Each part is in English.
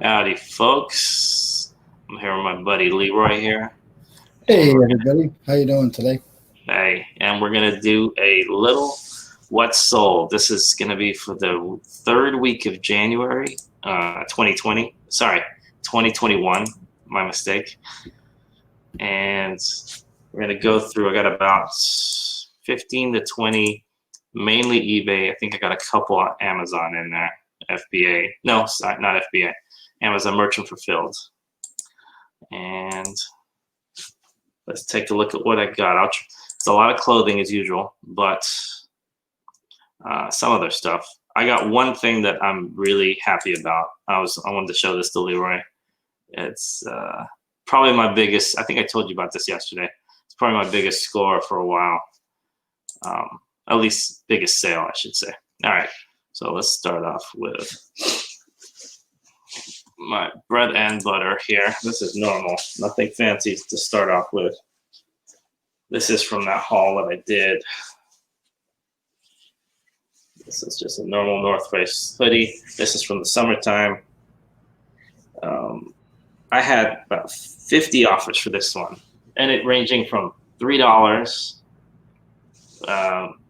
Howdy, folks. I'm here with my buddy Leroy here, and Hey everybody, how you doing today? we're gonna do a little what's sold. This is gonna be for the third week of January, 2020. Sorry, 2021. My mistake. And we're gonna go through. I got about 15 to 20, mainly eBay. I think I got a couple on Amazon in there. FBA. No, sorry, not FBA. Amazon Merchant Fulfilled. And let's take a look at what I got. It's a lot of clothing as usual, but some other stuff. I got one thing that I'm really happy about. I wanted to show this to Leroy. It's probably my biggest. I think I told you about this yesterday. It's probably my biggest score for a while. At least biggest sale, I should say. All right, so let's start off with my bread and butter here. This is normal, nothing fancy to start off with. This is from that haul that I did. This is just a normal North Face hoodie. This is from the summertime. I had about 50 offers for this one, and it ranging from $3,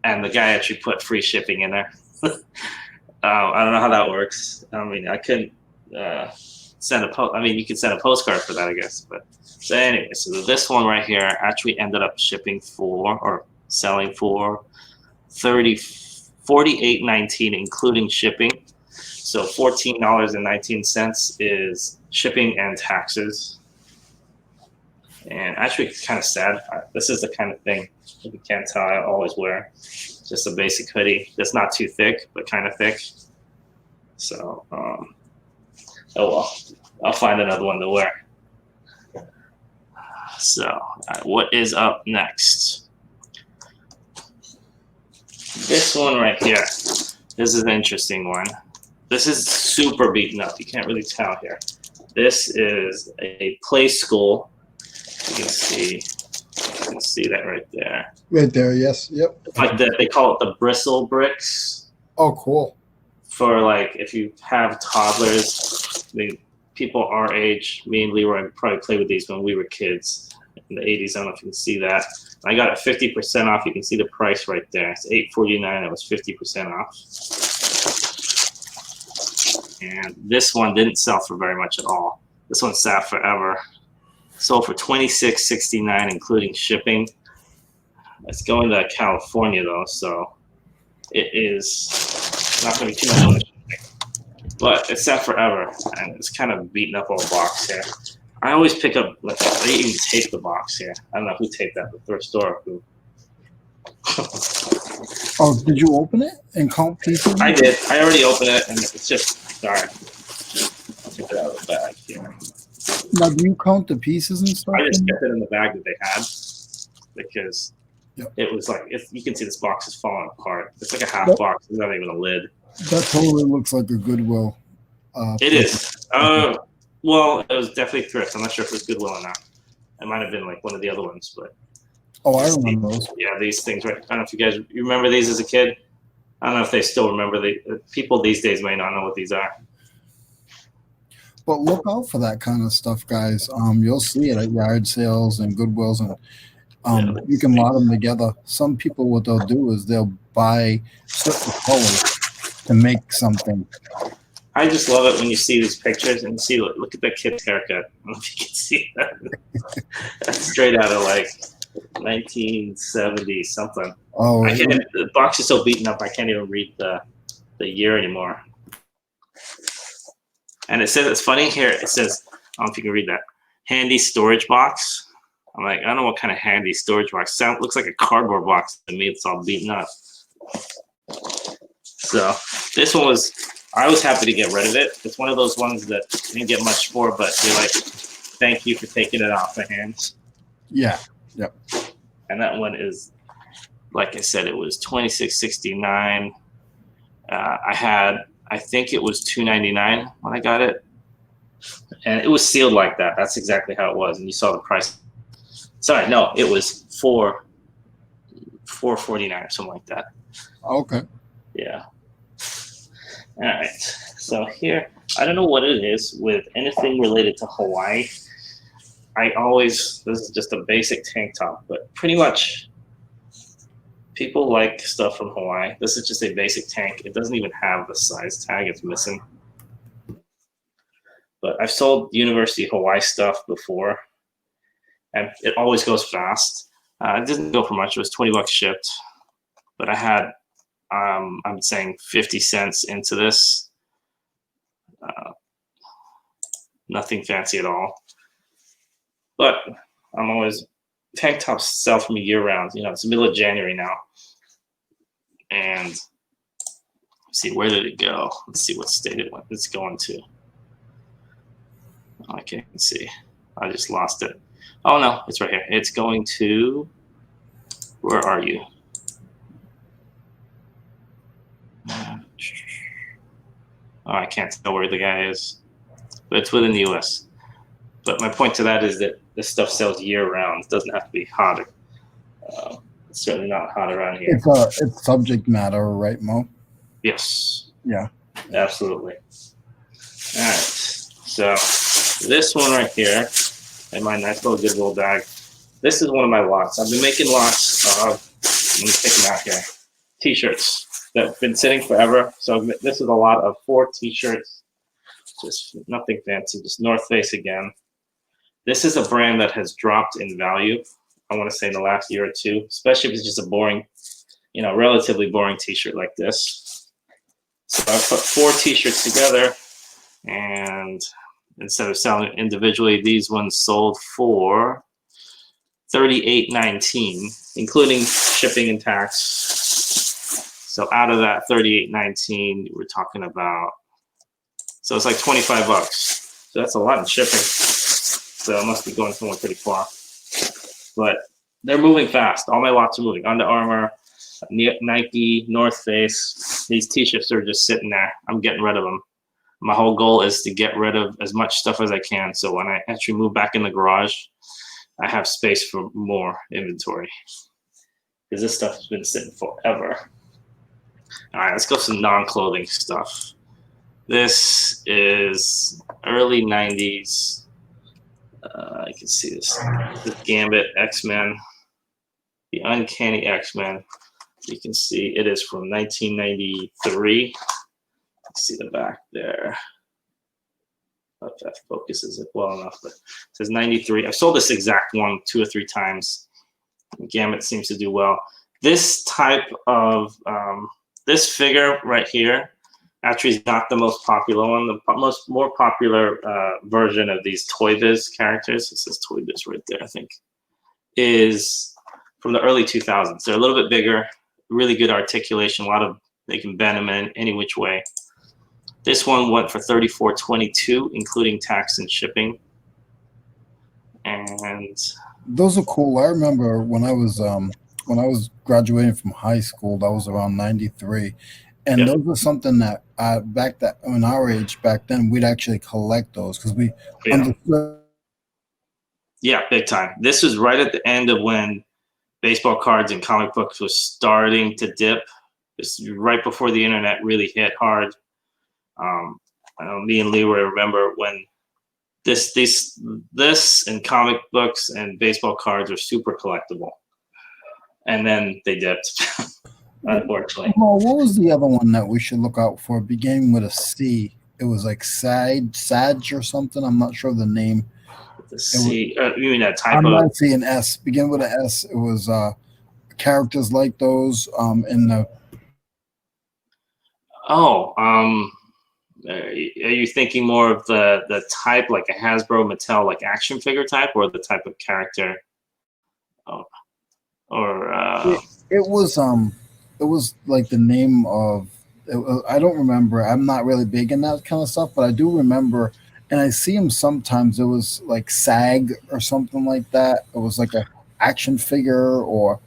and the guy actually put free shipping in there. I don't know how that works. I mean, I couldn't send a post. I mean, you could send a postcard for that, I guess. But so anyway, so this one right here actually ended up shipping for or selling for $48.19, including shipping. So $14.19 is shipping and taxes. And actually, it's kind of sad. This is the kind of thing, if you can't tell, I always wear. Just a basic hoodie that's not too thick, but kind of thick. So, oh well, I'll find another one to wear. So, what is up next? This one right here. This is an interesting one. This is super beaten up. You can't really tell here. This is a play school. You can see that right there. Right there, yes, yep. Like they call it the bristle bricks. Oh, cool. For like if you have toddlers, I mean, people our age, me and Leroy probably played with these when we were kids in the 80s. I don't know if you can see that. I got it 50% off. You can see the price right there. It's $8.49. It was 50% off. And this one didn't sell for very much at all. This one sat forever. Sold for $26.69, including shipping. It's going to California though, so it is not going to be too much on the shipping. But it sat forever, and it's kind of beaten up old box here. I always pick up, like, they even tape the box here. I don't know who taped that, the thrift store. Who. Oh, did you open it and count pieces? I did. I already opened it, and it's just, sorry. I'll take it out of the bag here. Now, do you count the pieces and stuff? I just kept it in the bag that they had because it was like, you can see this box is falling apart. It's like a half box. It's not even a lid. That totally looks like a Goodwill. It is. Well, it was definitely thrift. I'm not sure if it was Goodwill or not. It might have been like one of the other ones, but. Oh, I remember those. Yeah, these things, right? I don't know if you remember these as a kid. I don't know if they still remember. People these days may not know what these are. But look out for that kind of stuff, guys. You'll see it at yard sales and Goodwills, and you can lot them together. Some people, what they'll do is they'll buy certain colors to make something. I just love it when you see these pictures and you see, look at that kid's haircut. I don't know if you can see that. That's straight out of like 1970 something. Oh, the box is so beaten up I can't even read the year anymore. And it says, it's funny here, it says, I don't know if you can read that, handy storage box. I'm like, I don't know what kind of handy storage box. Looks like a cardboard box to me. It's all beaten up. So this one I was happy to get rid of it. It's one of those ones that you didn't get much for, but you're like, thank you for taking it off the hands. Yeah. Yep. And that one is, like I said, it was $26.69. I think it was $2.99 when I got it, and it was sealed like that. That's exactly how it was, and you saw the price. Sorry, no, it was $4.49 or something like that. Okay. Yeah. All right. So here, I don't know what it is with anything related to Hawaii. This is just a basic tank top, but pretty much people like stuff from Hawaii. This is just a basic tank. It doesn't even have the size tag, it's missing. But I've sold University of Hawaii stuff before, and it always goes fast. It didn't go for much, it was 20 bucks shipped, but I had, I'm saying 50 cents into this. Nothing fancy at all. But I'm always, tank tops sell for me year round. You know, it's the middle of January now. And let's see, where did it go? Let's see what state it's going to. I can't see. I just lost it. Oh no, it's right here. It's going to, where are you? Oh, I can't tell where the guy is, but it's within the US. But my point to that is that this stuff sells year round. It doesn't have to be hot. It's certainly not hot around here. It's subject matter, right, Mo? Yes. Yeah. Absolutely. All right. So this one right here, in my nice little Goodwill bag, this is one of my lots. I've been making lots of, let me take them out here, t-shirts that have been sitting forever. So this is a lot of 4 t-shirts, just nothing fancy, just North Face again. This is a brand that has dropped in value, I want to say in the last year or two, especially if it's just a boring, you know, relatively boring t-shirt like this. So I put 4 t-shirts together, and instead of selling it individually, these ones sold for $38.19, including shipping and tax. So out of that $38.19, we're talking about, so it's like 25 bucks. So that's a lot in shipping. So it must be going somewhere pretty far. But they're moving fast. All my lots are moving. Under Armour, Nike, North Face. These t-shirts are just sitting there. I'm getting rid of them. My whole goal is to get rid of as much stuff as I can. So when I actually move back in the garage, I have space for more inventory. Because this stuff has been sitting forever. All right, let's go some non-clothing stuff. This is early 90s. I can see this Gambit X-Men, the Uncanny X-Men. You can see it is from 1993. See the back there. I don't know if that focuses it well enough, but it says 93. I've sold this exact one 2 or 3 times. Gambit seems to do well. This type of, this figure right here actually is not the most popular one. The more popular version of these Toy Biz characters, it says Toy Biz right there, I think, is from the early 2000s. They're a little bit bigger, really good articulation, they can bend them in any which way. This one went for $34.22, including tax and shipping. And those are cool. I remember when I was graduating from high school, that was around 93. And those were something that in our age back then, we'd actually collect those because we understood. Yeah, big time. This was right at the end of when baseball cards and comic books was starting to dip. This was right before the internet really hit hard. I know me and Leroy remember when this and comic books and baseball cards are super collectible, and then they dipped. Unfortunately. Well, what was the other one that we should look out for? Beginning with a C. It was like Sag or something. I'm not sure of the name. The C. You mean that type I'm of? not seeing S. Begin with an S. It was characters like those in the. Oh, are you thinking more of the type like a Hasbro Mattel like action figure type, or the type of character? It was like the name of. I don't remember. I'm not really big in that kind of stuff, but I do remember, and I see them sometimes. It was like SAG or something like that. It was like a action figure or.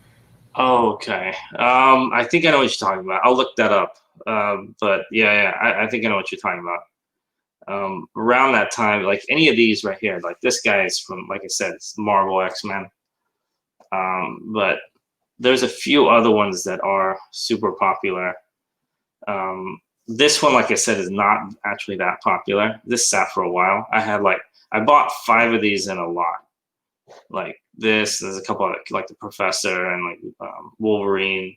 Oh, okay. I think I know what you're talking about. I'll look that up. But yeah, I think I know what you're talking about. Around that time, like any of these right here, like this guy is from, like I said, it's Marvel X-Men. But there's a few other ones that are super popular. This one, like I said, is not actually that popular. This sat for a while. I bought 5 of these in a lot. Like this, there's a couple of, like the Professor and like Wolverine,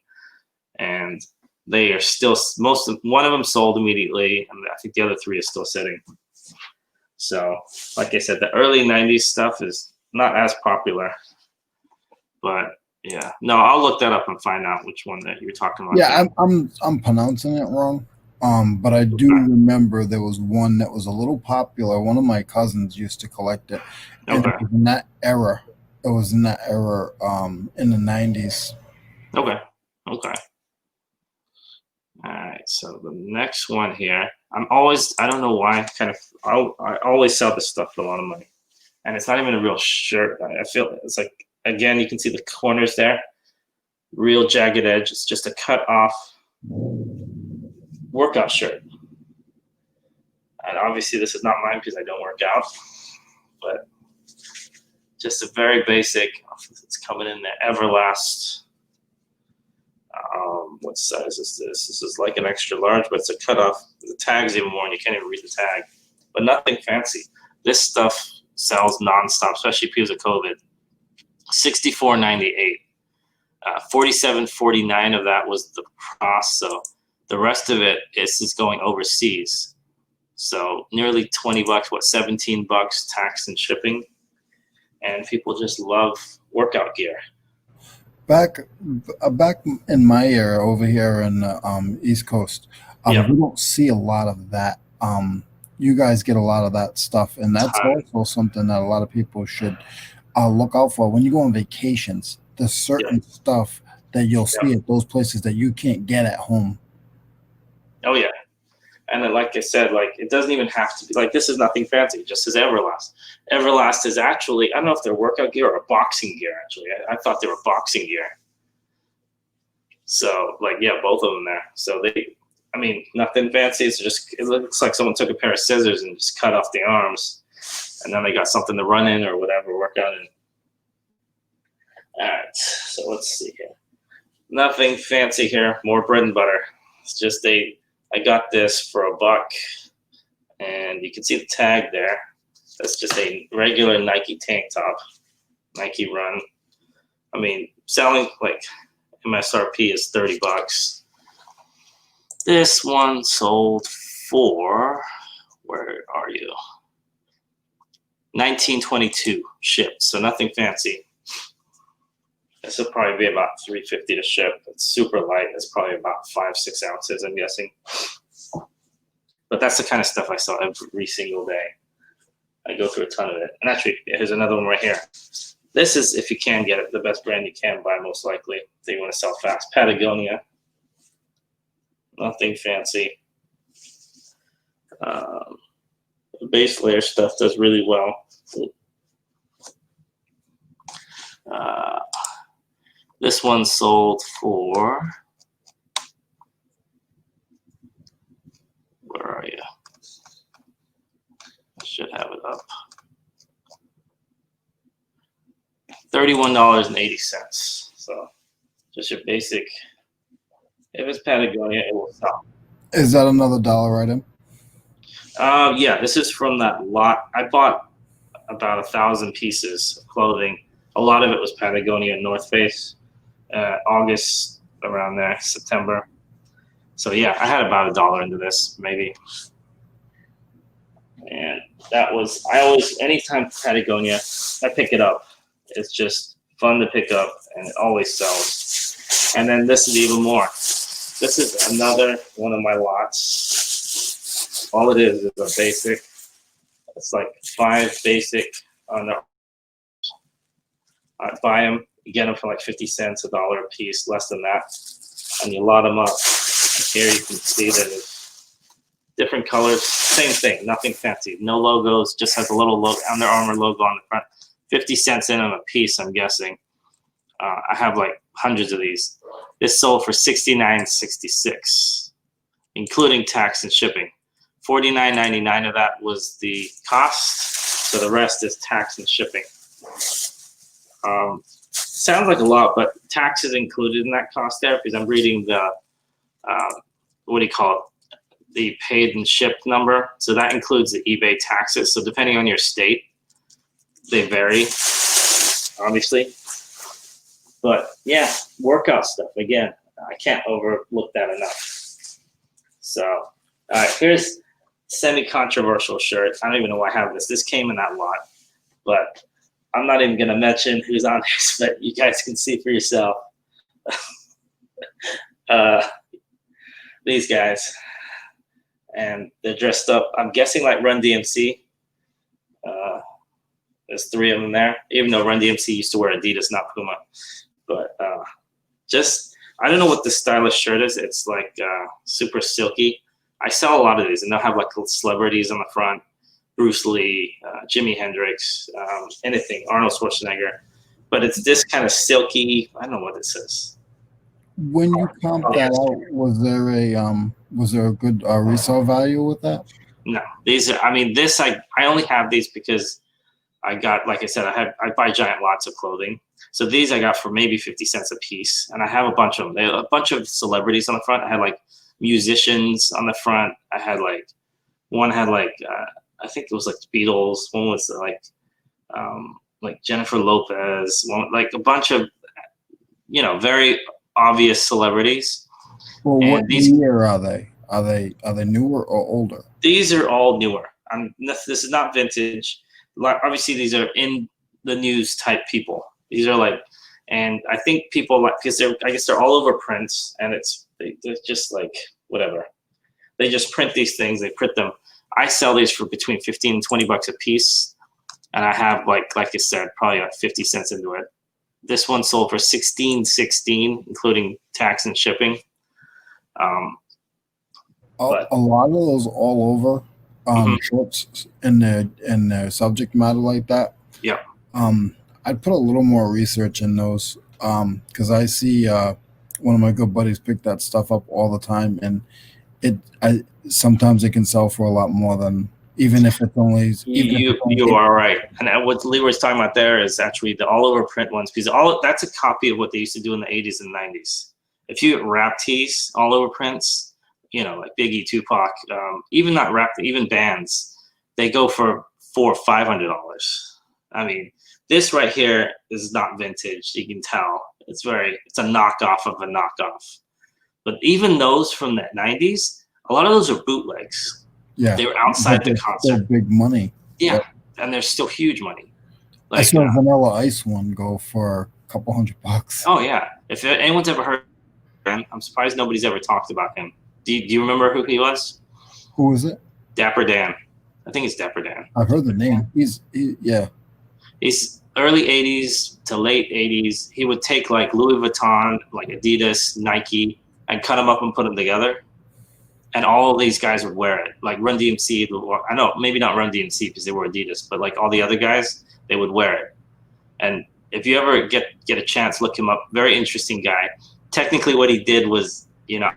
and they are still one of them sold immediately, and I think the other 3 is still sitting. So, like I said, the early '90s stuff is not as popular, but yeah, no, I'll look that up and find out which one that you're talking about. Yeah, I'm pronouncing it wrong. But I do remember there was one that was a little popular. One of my cousins used to collect it, and Okay. it was in that era. It was in that era, in the '90s. Okay. Okay. All right. So the next one here, I don't know why, I always sell this stuff for a lot of money, and it's not even a real shirt. I feel it's like, again, you can see the corners there, real jagged edge. It's just a cut off workout shirt. And obviously this is not mine because I don't work out, but just a very basic, it's coming in the Everlast. What size is this? This is like an extra large, but it's a cutoff. The tag's even more, and you can't even read the tag, but nothing fancy. This stuff sells nonstop, especially because of COVID. $64.98. $47.49 of that was the cost, so the rest of it is going overseas. So nearly 20 bucks, what, 17 bucks tax and shipping. And people just love workout gear. Back in my era over here in the East Coast, we don't see a lot of that. You guys get a lot of that stuff, and that's also something that a lot of people should look out for when you go on vacations. There's certain stuff that you'll see at those places that you can't get at home. Oh yeah. And then, like I said, like it doesn't even have to be like, this is nothing fancy. It just says Everlast. Everlast is actually, I don't know if they're workout gear or boxing gear. Actually, I thought they were boxing gear. So, like, yeah, both of them there. So I mean, nothing fancy. It's just, it looks like someone took a pair of scissors and just cut off the arms, and then they got something to run in or whatever, work out in. All right, so let's see here. Nothing fancy here. More bread and butter. It's just I got this for $1, and you can see the tag there. That's just a regular Nike tank top, Nike Run. I mean, selling like MSRP is 30 bucks. This one sold for, where are you? 1922 shipped, so nothing fancy. This will probably be about $3.50 to ship. It's super light. It's probably about 5-6 ounces, I'm guessing. But that's the kind of stuff I sell every single day. I go through a ton of it. And actually, here's another one right here. This is, if you can get it, the best brand you can buy, most likely, if you want to sell fast. Patagonia. Nothing fancy. Base layer stuff does really well. This one sold for, where are you? I should have it up. $31.80. So just your basic, if it's Patagonia, it will sell. Is that another dollar item? Yeah, this is from that lot. I bought about 1,000 pieces of clothing. A lot of it was Patagonia and North Face. August, around there, September. So yeah, I had about $1 into this, maybe. And that was, anytime Patagonia, I pick it up. It's just fun to pick up, and it always sells. And then this is even more. This is another one of my lots. All it is a basic. It's like 5 basic on the. I buy them. You get them for like 50 cents, $1 a piece, less than that, and you lot them up. And here you can see that it's different colors, same thing, nothing fancy, no logos, just has a little Under Armour logo on the front. 50 cents in them a piece, I'm guessing. I have like hundreds of these. This sold for $69.66, including tax and shipping. $49.99 of that was the cost, so the rest is tax and shipping. Sounds like a lot, but tax is included in that cost there, because I'm reading the, what do you call it? the paid and shipped number. So that includes the eBay taxes. So depending on your state, they vary, obviously. But yeah, workout stuff. Again, I can't overlook that enough. So, all right, here's semi-controversial shirt. I don't even know why I have this. This came in that lot, but I'm not even going to mention who's on this, but you guys can see for yourself. These guys, and they're dressed up, I'm guessing like Run DMC. There's 3 of them there, even though Run DMC used to wear Adidas, not Puma. But just, I don't know what this stylish shirt is. It's like super silky. I sell a lot of these, and they'll have like celebrities on the front, Bruce Lee, Jimi Hendrix, anything, Arnold Schwarzenegger. But it's this kind of silky, I don't know what this is. When you comp that out, was there a good resale value with that? No, these are, I mean, this, I only have these because I got, like I said, I buy giant lots of clothing. So these I got for maybe 50 cents a piece, and I have a bunch of them. A bunch of celebrities on the front. I had like musicians on the front. I had like, one had like, I think it was like the Beatles. One was like Jennifer Lopez. One, like a bunch of, you know, very obvious celebrities. Well, and what year are they? Are they newer or older? These are all newer. This is not vintage. Obviously, these are in the news type people. These are like, and I think people like, because I guess they're all over prints, and they're just like whatever. They just print these things. They print them. I sell these for between 15 and 20 bucks a piece, and I have like I said, probably like 50 cents into it. This one sold for $16.16, including tax and shipping. A lot of those all over shirts in their subject matter like that. Yeah. I'd put a little more research in those because I see one of my good buddies pick that stuff up all the time, and sometimes it can sell for a lot more than even if it's only. You are right, and what Leroy's talking about there is actually the all over print ones, because that's a copy of what they used to do in the 80s and 90s. If you get rap tees, all over prints, you know, like Biggie, Tupac, even not rap, even bands, they go for $400 or $500. I mean, this right here is not vintage. You can tell it's a knockoff of a knockoff. But even those from the 90s, a lot of those are bootlegs. Yeah, they were outside the concert. Still big money. Yeah, and they're still huge money. Like, I saw a Vanilla Ice one go for a couple $100. Oh yeah, if anyone's ever heard of him, I'm surprised nobody's ever talked about him. Do you remember who he was? Who was it? Dapper Dan. I think it's Dapper Dan. I've heard the name. Yeah. He's early 80s to late 80s. He would take like Louis Vuitton, like Adidas, Nike, and cut them up and put them together. And all of these guys would wear it. Like Run DMC, I know, maybe not Run DMC because they were Adidas, but like all the other guys, they would wear it. And if you ever get a chance, look him up. Very interesting guy. Technically what he did was, you know,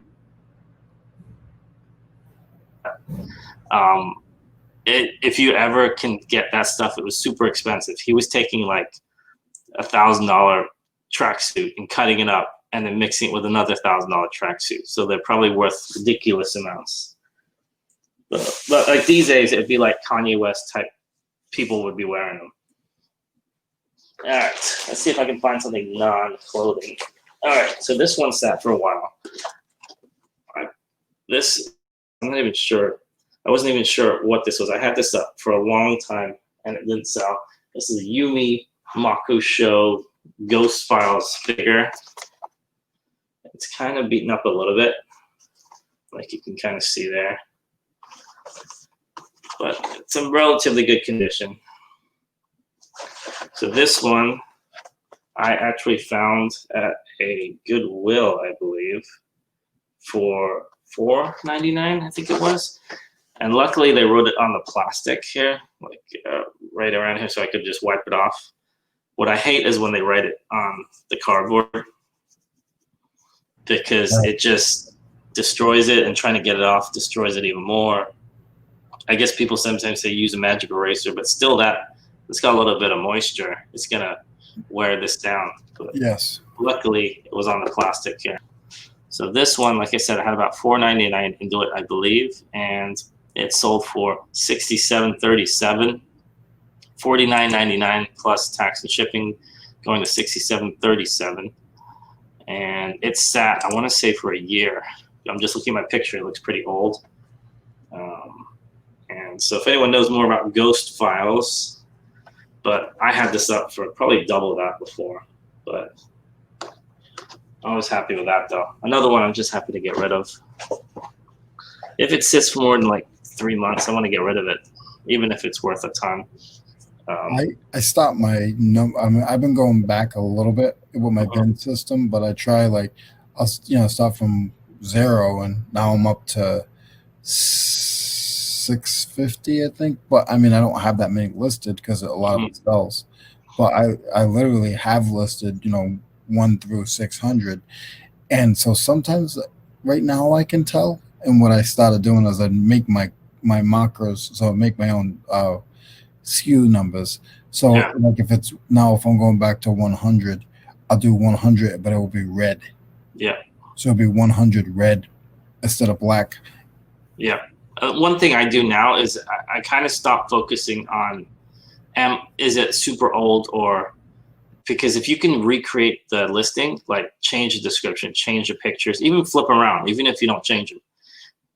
if you ever can get that stuff, it was super expensive. He was taking like $1,000 tracksuit and cutting it up and then mixing it with another $1,000 tracksuit. So they're probably worth ridiculous amounts. But like these days, it'd be like Kanye West type people would be wearing them. All right, let's see if I can find something non-clothing. All right, so this one sat for a while. I'm not even sure. I wasn't even sure what this was. I had this up for a long time and it didn't sell. This is a Yumi Makusho Ghost Files figure. It's kind of beaten up a little bit, like you can kind of see there. But it's in relatively good condition. So this one I actually found at a Goodwill, I believe, for $4.99, I think it was. And luckily they wrote it on the plastic here, like right around here, so I could just wipe it off. What I hate is when they write it on the cardboard, because it just destroys it, and trying to get it off destroys it even more. I guess people sometimes say use a magic eraser, but still it's got a little bit of moisture. It's gonna wear this down. But yes. Luckily it was on the plastic here. So this one, like I said, I had about $4.99 into it, I believe, and it sold for $67.37, $49.99 plus tax and shipping, going to $67.37, and it sat, I want to say, for a year. I'm just looking at my picture; it looks pretty old. And so, if anyone knows more about ghost files, but I had this up for probably double that before, but I was happy with that though. Another one I'm just happy to get rid of. If it sits for more than like 3 months, I want to get rid of it, even if it's worth a ton. I stopped my I mean, I've been going back a little bit with my bin system, but I try like I'll start from 0 and now I'm up to 650, I think. But I mean, I don't have that many listed because a lot of it sells. But I literally have listed 1 through 600, and so sometimes right now I can tell. And what I started doing is I'd make my macros, so I make my own SKU numbers. So like if I'm going back to 100, I'll do 100, but it will be red. Yeah. So it'll be 100 red instead of black. Yeah. One thing I do now is I kind of stop focusing on is it super old, or because if you can recreate the listing, like change the description, change the pictures, even flip around, even if you don't change them,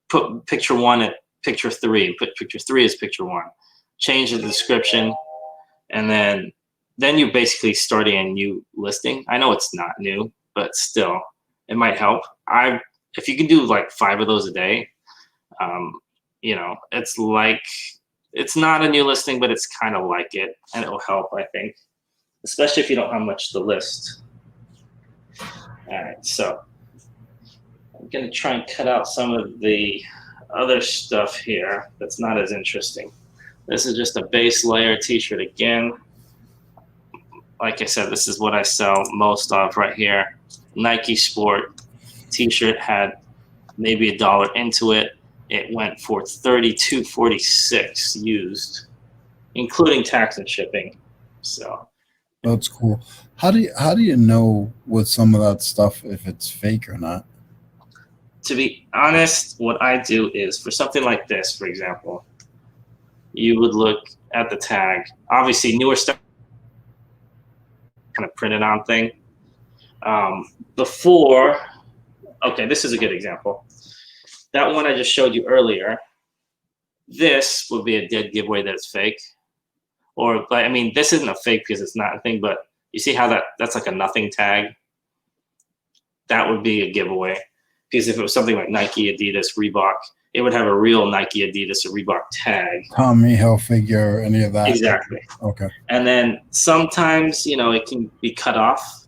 put picture 1 at picture 3, put picture 3 as picture 1, change the description, and then you're basically starting a new listing. I know it's not new, but still, it might help. If you can do like 5 of those a day, it's like, it's not a new listing, but it's kind of like it, and it will help, I think, especially if you don't have much to list. All right, so I'm gonna try and cut out some of the other stuff here that's not as interesting. This is just a base layer t-shirt again. Like I said, this is what I sell most of right here. Nike Sport t-shirt had maybe $1 into it. It went for $32.46 used, including tax and shipping. So that's cool. How do you know with some of that stuff if it's fake or not? To be honest, what I do is for something like this, for example, you would look at the tag. Obviously, newer stuff kind of printed on thing. Okay, this is a good example. That one I just showed you earlier, this would be a dead giveaway that it's fake. Or, I mean, this isn't a fake because it's not a thing, but you see how that's like a nothing tag? That would be a giveaway. Because if it was something like Nike, Adidas, Reebok, it would have a real Nike, Adidas, or Reebok tag. Tommy Hilfiger, any of that? Exactly. Okay. And then sometimes, it can be cut off.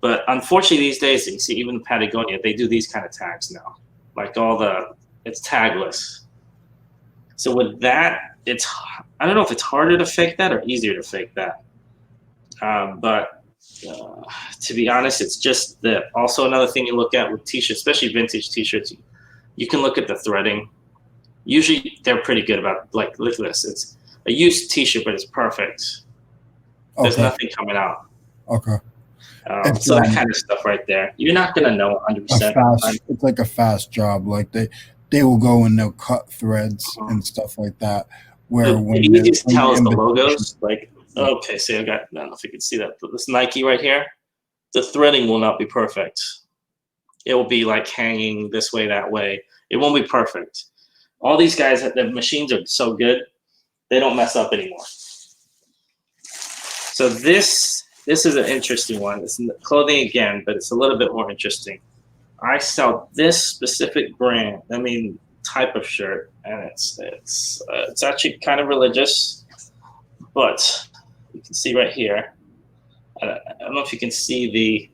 But unfortunately these days, you see even Patagonia, they do these kind of tags now. Like it's tagless. So with that, I don't know if it's harder to fake that or easier to fake that. But to be honest, it's just that. Also, another thing you look at with t-shirts, especially vintage t-shirts, you can look at the threading. Usually they're pretty good about, like, look at this. It's a used t-shirt, but it's perfect. There's nothing coming out. Okay. So that kind of stuff right there, you're not going to know 100%. It's like a fast job. Like they will go and they'll cut threads and stuff like that. Where when you just tell us the logos, like, okay, so I don't know if you can see that. This Nike right here, the threading will not be perfect. It will be like hanging this way, that way. It won't be perfect. All these guys, the machines are so good, they don't mess up anymore. So this is an interesting one. It's clothing again, but it's a little bit more interesting. I sell this specific brand, type of shirt, and it's actually kind of religious, but you can see right here. I don't know if you can see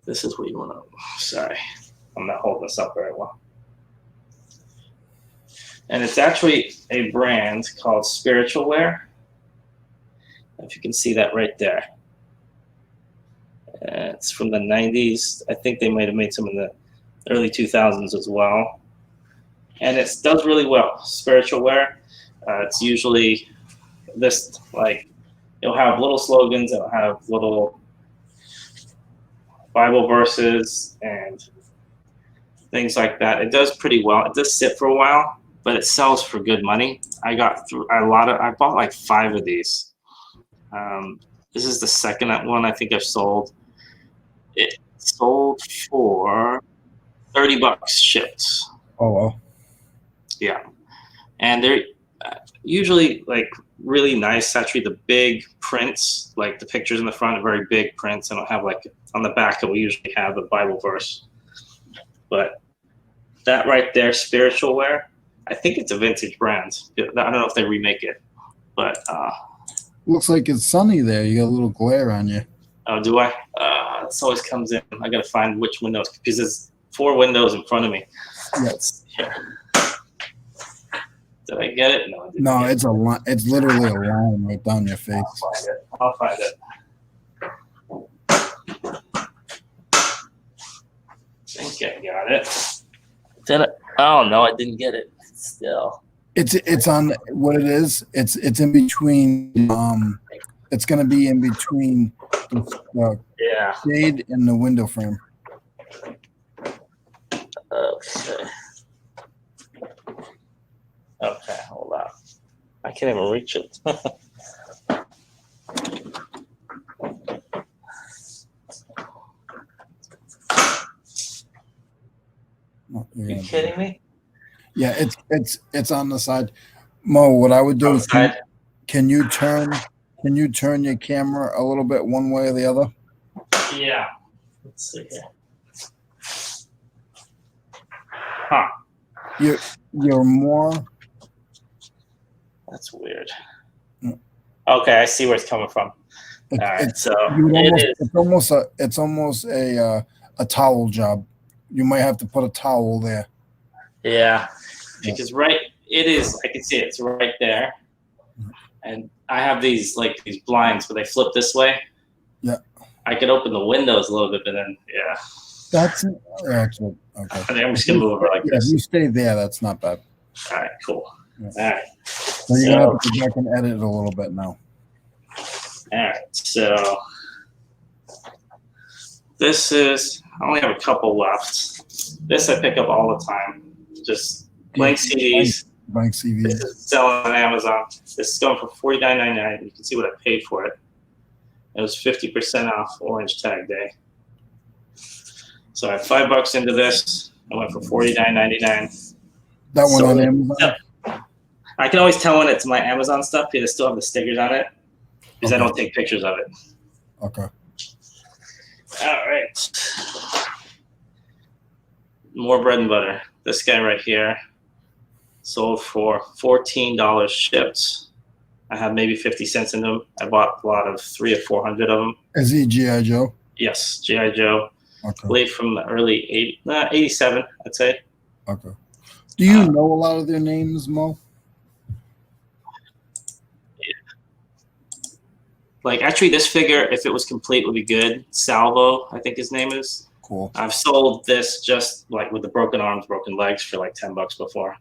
this is what you want to, sorry, I'm not holding this up very well. And it's actually a brand called Spiritual Wear. If you can see that right there. It's from the 90s. I think they might have made some in the early 2000s as well. And it does really well. Spiritual Wear. It's usually this, like, it'll have little slogans, it'll have little Bible verses, and things like that. It does pretty well. It does sit for a while, but it sells for good money. I got through a lot of. I bought like 5 of these. This is the second one I think I've sold. It sold for $30 shipped. Oh well. Yeah, and they're usually like really nice. Actually, the big prints, like the pictures in the front, are very big prints. I don't have like on the back that we usually have a Bible verse. But that right there, spiritual wear, I think it's a vintage brand. I don't know if they remake it, but Looks like it's sunny there. You got a little glare on you. oh, do I? This always comes in. I gotta find which windows because there's 4 windows in front of me. Yes. Here. Did I get it? No, I didn't. No, it's a line. It's literally a line right down your face. I'll find it. I think I got it. Did I? Oh no, I didn't get it. Still. It's on what it is. It's in between. It's gonna be in between the Yeah. shade and the window frame. Okay. Okay, hold on. I can't even reach it. You kidding me? Yeah, it's on the side. Mo, what I would do is Outside? can you turn your camera a little bit one way or the other? Yeah. Let's see here. Huh. You're more. That's weird. Okay, I see where it's coming from. All right, so It's almost a towel job. You might have to put a towel there. Yeah, because it is. I can see it. It's right there, and I have these blinds, but they flip this way. Yeah. I could open the windows a little bit, but then That's actually okay. I think I'm just gonna move over like Yeah, this. if you stay there, that's not bad. All right, cool. Yeah. All right. So you're gonna have to go back and edit it a little bit now. All right, so this is. I only have a couple left. This I pick up all the time. Just blank CDs. Blank CV. This is selling on Amazon. This is going for $49.99. You can see what I paid for it. It was 50% off Orange Tag Day. So I had $5 into this. I went for $49.99. That one on Amazon. I can always tell when it's my Amazon stuff because I still have the stickers on it because I don't take pictures of it. Okay. All right. More bread and butter. This guy right here sold for $14 shipped. I have maybe 50 cents in them. I bought a lot of 300 or 400 of them. Is he G.I. Joe? Yes, G.I. Joe. Okay. I believe from the early 87, I'd say. Okay. Do you know a lot of their names, Mo? Like, actually, this figure, if it was complete, would be good. Salvo, I think his name is. Cool. I've sold this just like with the broken arms, broken legs for like $10 before.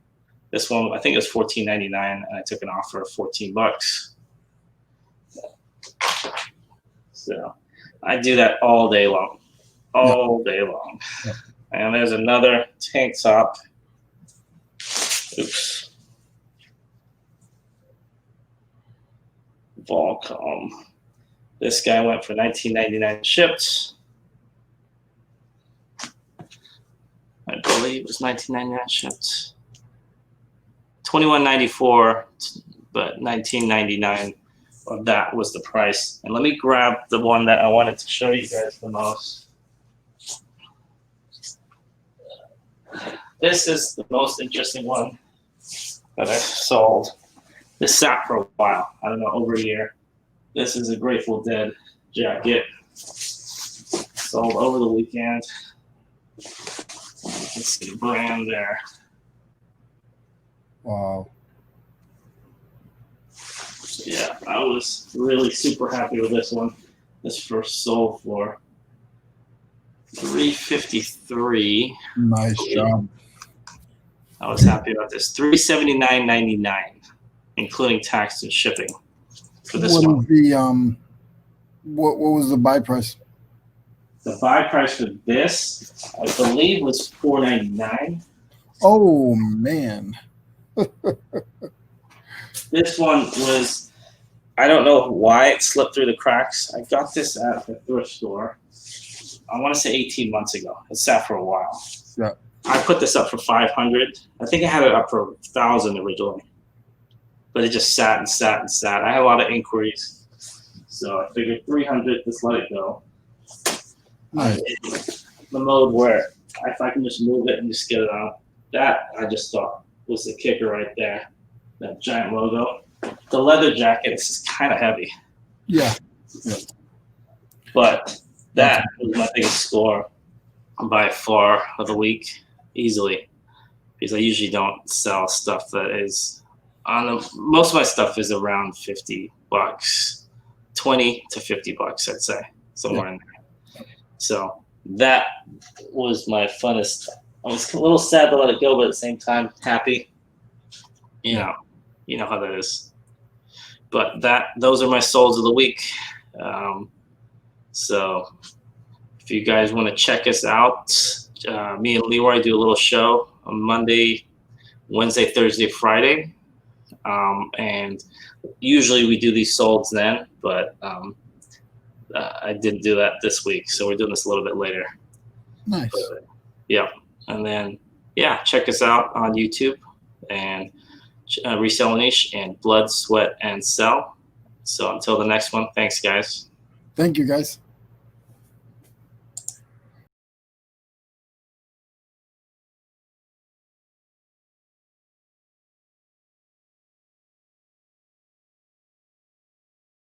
This one, I think it was $14.99, and I took an offer of $14. So I do that all day long, all day long. Yeah. And there's another tank top. Oops. Volcom. This guy went for $19.99 shipped. I believe it was $19.99 shipped. $21.94, but $19.99 of that was the price. And let me grab the one that I wanted to show you guys the most. This is the most interesting one that I've sold. This sat for a while. I don't know, over a year. This is a Grateful Dead jacket. Sold over the weekend. You can see the brand there. Wow. Yeah, I was really super happy with this one. This first sold for $353. Nice job. I was happy about this. $379.99, including tax and shipping for this one. What was the buy price? The buy price for this, I believe, was $4.99. Oh man. This one was, I don't know why it slipped through the cracks. I got this at the thrift store, I want to say 18 months ago. It sat for a while. Yeah. I put this up for 500. I think I had it up for 1,000 originally, but it just sat and sat and sat. I had a lot of inquiries, so I figured 300. Just let it go. Nice. The mode where if I can just move it and just get it out, that I just thought was the kicker right there. That giant logo. The leather jacket is kind of heavy. Yeah. But that was my biggest score by far of the week, easily, because I usually don't sell stuff that is most of my stuff is around $50, 20 to $50, I'd say, somewhere in there. So that was my funnest. I was a little sad to let it go, but at the same time, happy. You know how that is. But those are my souls of the week. So if you guys want to check us out, me and Leroy do a little show on Monday, Wednesday, Thursday, Friday. And usually we do these solds then, but I didn't do that this week. So we're doing this a little bit later. Nice. But, yeah. And then, check us out on YouTube and Resell Niche and Blood, Sweat, and Sell. So until the next one, thanks, guys. Thank you, guys.